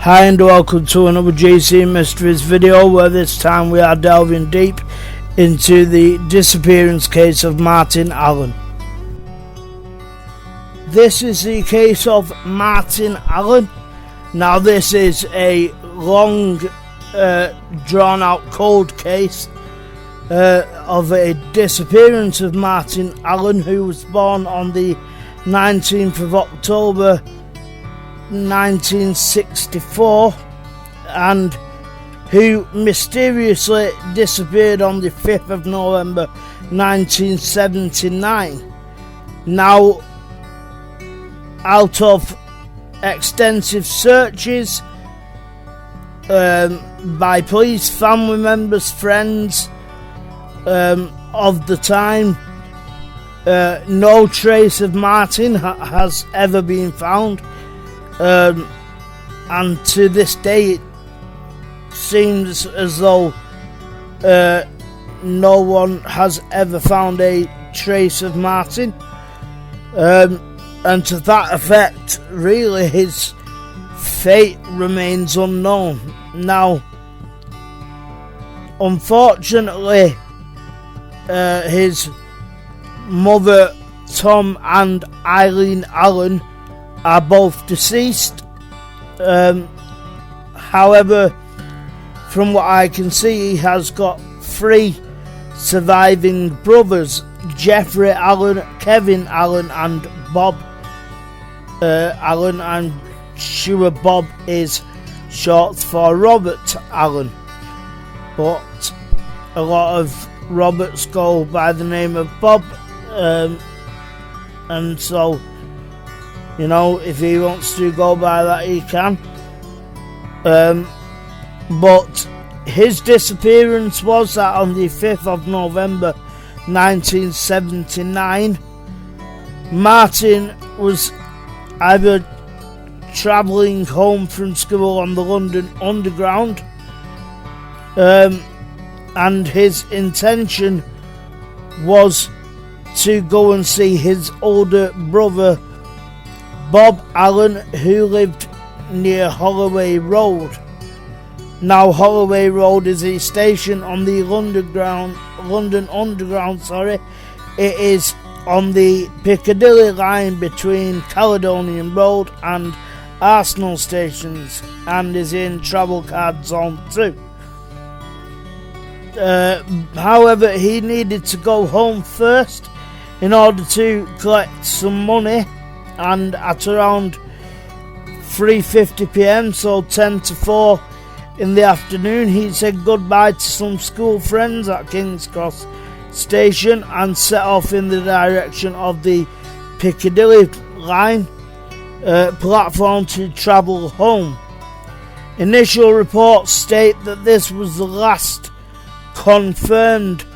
Hi and welcome to another GC Mysteries video, where this time we are delving deep into the disappearance case of Martin Allen. This is the case of Martin Allen. Now this is a long drawn out cold case of a disappearance of Martin Allen, who was born on the 19th of October 1964 and who mysteriously disappeared on the 5th of November 1979. Now, out of extensive searches by police, family members, friends of the time, no trace of Martin has ever been found. And to this day it seems as though no one has ever found a trace of Martin, and to that effect really his fate remains unknown. Now unfortunately his mother Tom and Eileen Allen are both deceased. However, from what I can see, he has got 3 surviving brothers: Jeffrey Allen, Kevin Allen and Bob Allen. I'm sure Bob is short for Robert Allen, but a lot of Roberts go by the name of Bob, and so, you know, if he wants to go by that, he can. But his disappearance was that on the 5th of November 1979, Martin was either travelling home from school on the London Underground, and his intention was to go and see his older brother Bob Allen, who lived near Holloway Road. Now Holloway Road is a station on the London Underground. It is on the Piccadilly line between Caledonian Road and Arsenal stations, and is in travel card zone 2. However, he needed to go home first in order to collect some money, and at around 3:50 p.m, so 10 to 4 in the afternoon, he said goodbye to some school friends at King's Cross station and set off in the direction of the Piccadilly line platform to travel home. Initial reports state that this was the last confirmed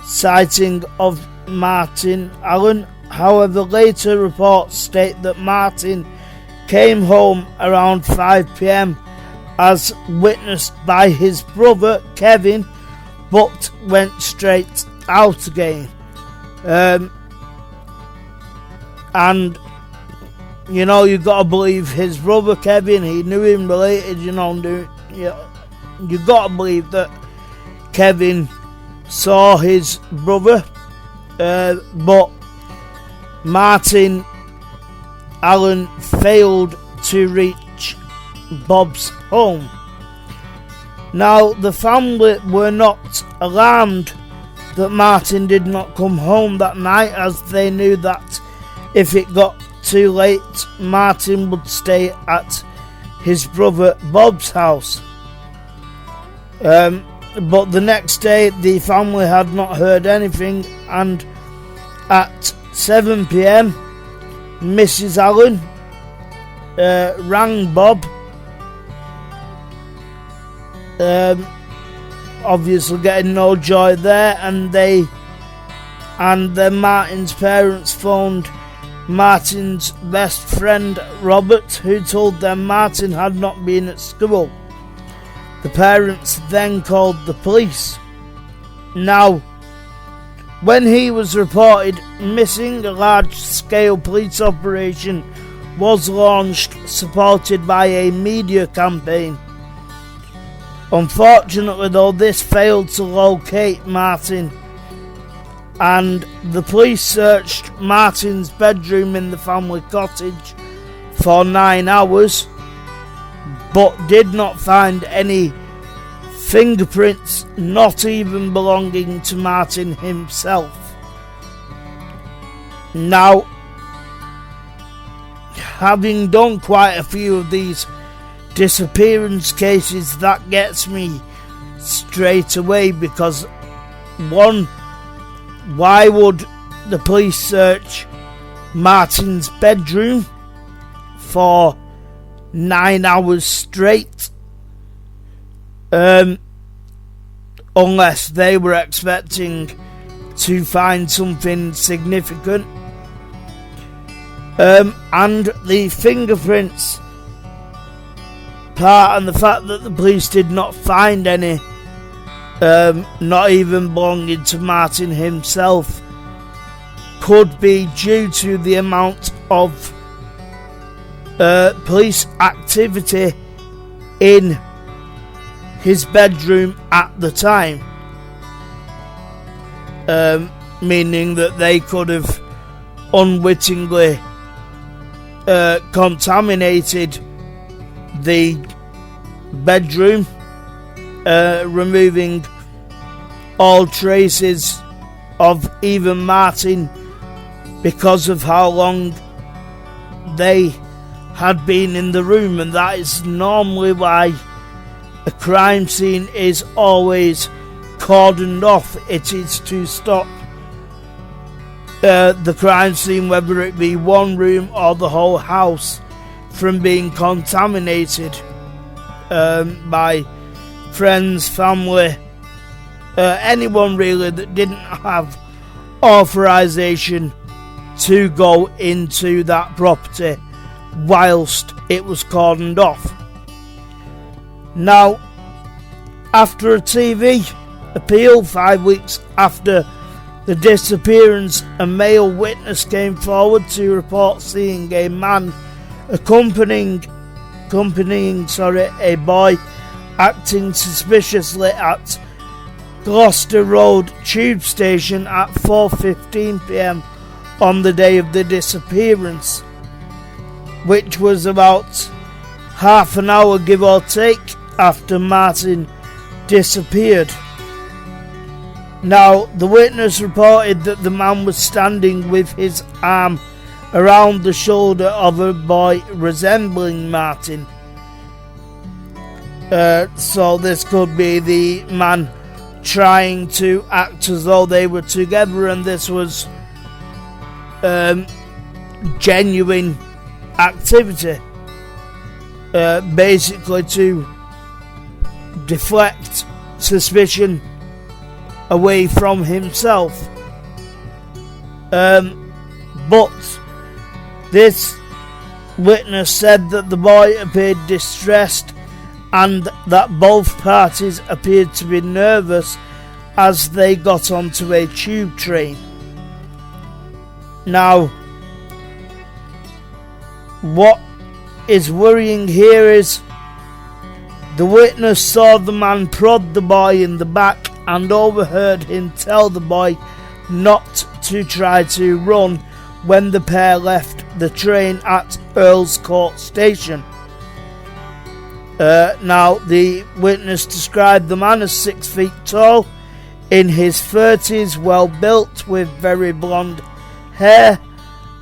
sighting of Martin Allen. However, later reports state that Martin came home around 5 p.m, as witnessed by his brother Kevin, but went straight out again. And you know, you've got to believe his brother Kevin. He knew him, related, you you've got to believe that Kevin saw his brother, but Martin Allen failed to reach Bob's home. Now, the family were not alarmed that Martin did not come home that night, as they knew that if it got too late, Martin would stay at his brother Bob's house. But the next day, the family had not heard anything, and at 7 p.m, Mrs. Allen rang Bob, obviously getting no joy there, and then Martin's parents phoned Martin's best friend Robert, who told them Martin had not been at school. The parents then called the police. Now, when he was reported missing, a large-scale police operation was launched, supported by a media campaign. Unfortunately though, this failed to locate Martin, and the police searched Martin's bedroom in the family cottage for 9 hours, but did not find any fingerprints, not even belonging to Martin himself. Now, having done quite a few of these disappearance cases, that gets me straight away, because one, why would the police search Martin's bedroom for 9 hours straight, unless they were expecting to find something significant? And the fingerprints part, and the fact that the police did not find any, not even belonging to Martin himself, could be due to the amount of police activity in his bedroom at the time, meaning that they could have unwittingly contaminated the bedroom, removing all traces of even Martin because of how long they had been in the room. And that is normally why a crime scene is always cordoned off. It is to stop the crime scene, whether it be one room or the whole house, from being contaminated by friends, family, anyone really that didn't have authorization to go into that property whilst it was cordoned off. Now, after a TV appeal 5 weeks after the disappearance, a male witness came forward to report seeing a man accompanying a boy acting suspiciously at Gloucester Road Tube Station at 4:15 p.m. on the day of the disappearance, which was about half an hour, give or take, after Martin disappeared. Now, the witness reported that the man was standing with his arm around the shoulder of a boy resembling Martin. So this could be the man trying to act as though they were together, and this was genuine activity, basically to deflect suspicion away from himself. But this witness said that the boy appeared distressed and that both parties appeared to be nervous as they got onto a tube train. Now, what is worrying here is the witness saw the man prod the boy in the back and overheard him tell the boy not to try to run when the pair left the train at Earl's Court Station. Now, the witness described the man as 6 feet tall, in his 30s, well built, with very blonde hair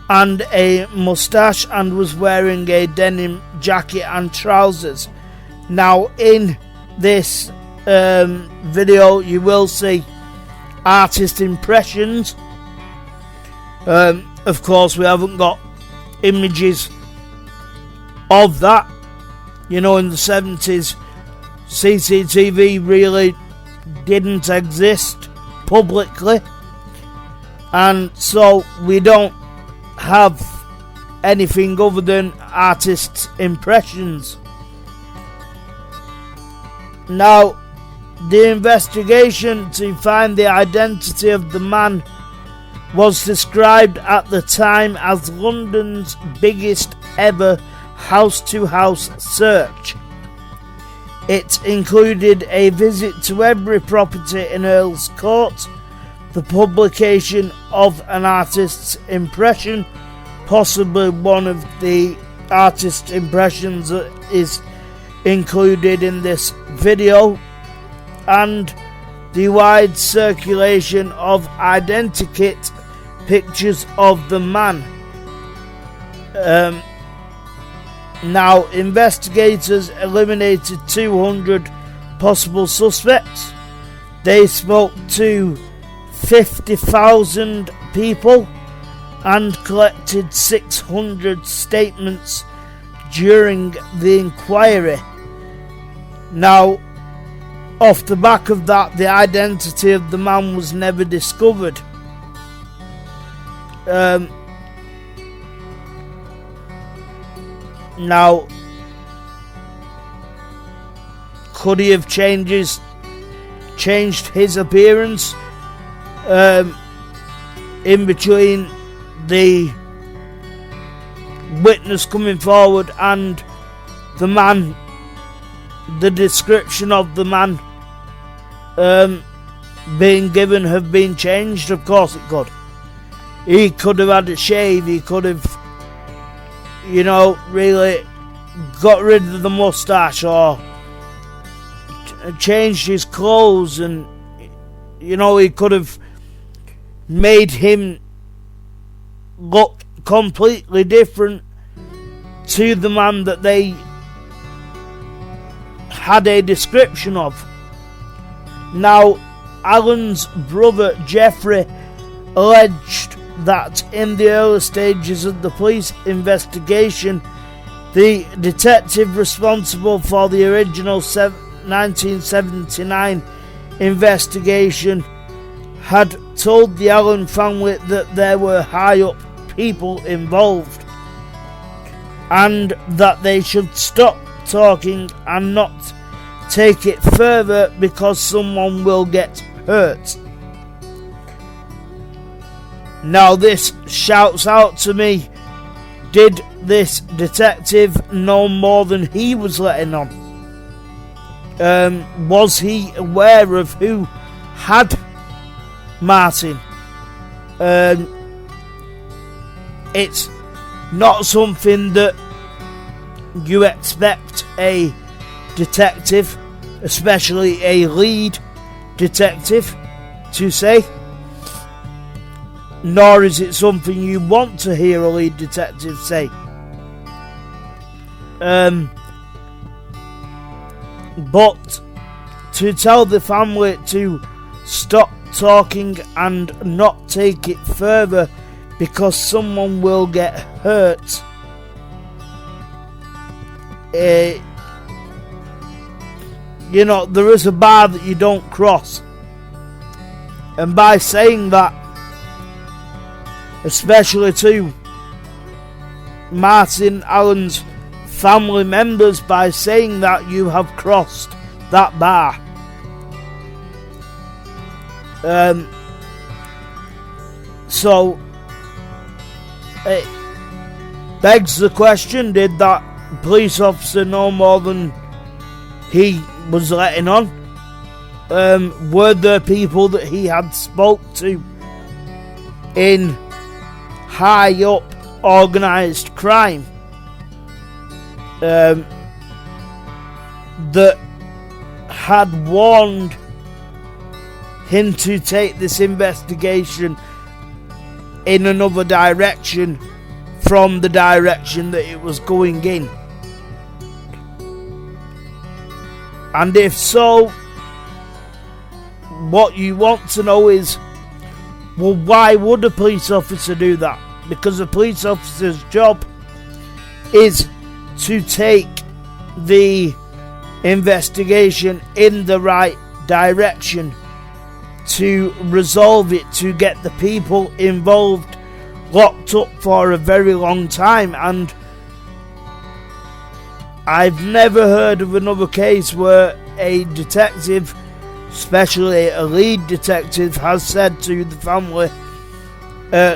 and a moustache, and was wearing a denim jacket and trousers. Now, in this video you will see artist impressions. Of course, we haven't got images of that. You know, in the 70s, CCTV really didn't exist publicly, and so we don't have anything other than artists' impressions. Now, the investigation to find the identity of the man was described at the time as London's biggest ever house-to-house search. It included a visit to every property in Earl's Court, the publication of an artist's impression, possibly one of the artist's impressions that is included in this video, and the wide circulation of identikit pictures of the man. Now, investigators eliminated 200 possible suspects. They spoke to 50,000 people and collected 600 statements during the inquiry. Now, off the back of that, the identity of the man was never discovered. Now, could he have changed his appearance in between the witness coming forward and the man, the description of the man being given have been changed? Of course it could. He could have had a shave, he could have, really got rid of the moustache, or changed his clothes, and he could have made him look completely different to the man that they had a description of. Now, Alan's brother Jeffrey alleged that in the early stages of the police investigation, the detective responsible for the original 1979 investigation had told the Allen family that there were high-up people involved and that they should stop talking and not take it further because someone will get hurt. Now, this shouts out to me, did this detective know more than he was letting on? Was he aware of who had Martin? It's not something that you expect a detective, especially a lead detective, to say. Nor is it something you want to hear a lead detective say. But to tell the family to stop talking and not take it further because someone will get hurt, there is a bar that you don't cross. And by saying that, especially to Martin Allen's family members, by saying that, you have crossed that bar. So it begs the question, did that police officer know more than he was letting on? Were there people that he had spoke to in high up organised crime that had warned him to take this investigation in another direction from the direction that it was going in? And if so, what you want to know is, well, why would a police officer do that? Because a police officer's job is to take the investigation in the right direction, to resolve it, to get the people involved locked up for a very long time. And I've never heard of another case where a detective, especially a lead detective, has said to the family,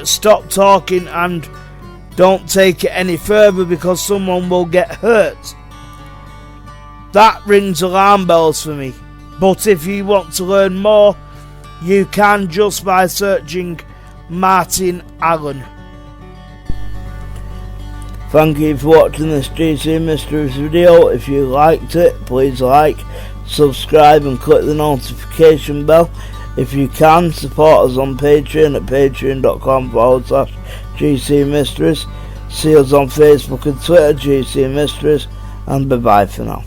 stop talking and Don't take it any further because someone will get hurt. That rings alarm bells for me. But if you want to learn more, you can just by searching Martin Allen. Thank you for watching this GC Mysteries video. If you liked it, please like, subscribe and click the notification bell. If you can, support us on Patreon at patreon.com/GC Mysteries. See us on Facebook and Twitter, GC Mysteries, and bye bye for now.